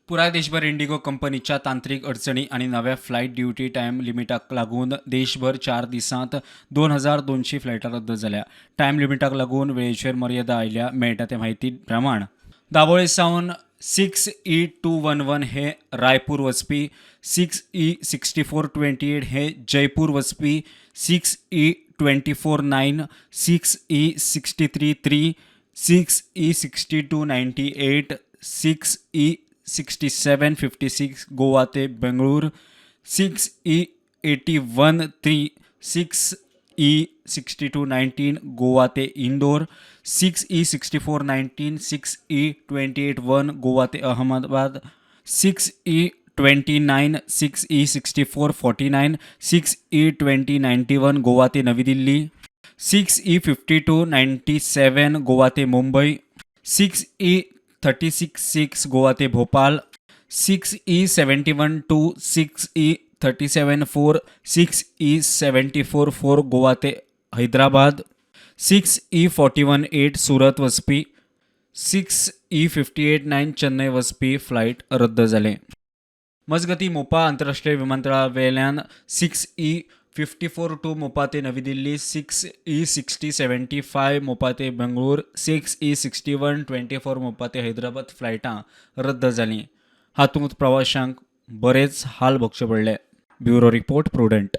पुराय देशभर इंडिगो कंपनीच्या तांत्रिक अडचणी आणि नव्या फ्लाईट ड्युटी टाईम लिमिटाक लागून देशभर 4 दिसांत 2200 फ्लायटां रद्द झाल्या. टायम लिमिटाक लागून वेळेचेर मर्यादा आयल्या मेळटा ते म्हायती प्रमाण दाबोळे सावन 6E211 हे रायपूर वचपी, 6E6428 हे जयपूर वचपी, 6E249, 6E633, 6E6298, 6E6756 Goa ते बेंगळूर, 6E81 6E6219 गोवा ते इंदोर, 6E6419 6E281 गोवा ते Ahmedabad, 6E29 6E6449 6E2091 Goa ते नवी दिल्ली, 6E5297 गोवा ते मुंबई, 6E366 गोवा ते Bhopal, 6E712 6E374 6E744 Goa ते हैदराबाद, 6E418 सुरत वचपी, 6E589 चेन्नई वचपी फ्लायट रद्द जाले. मजगती मोपा आंतरराष्ट्रीय विमानतळावेल्यान 6E542 मोपा ते नवी दिल्ली, 6E6075 मोपा ते बेंगळूर, 6E6124 मोपा ते हैदराबाद फ्लायटां रद्द जालीं. हातूंत प्रवाशांक बरेच हाल भोगचे पडले. Bureau report prudent.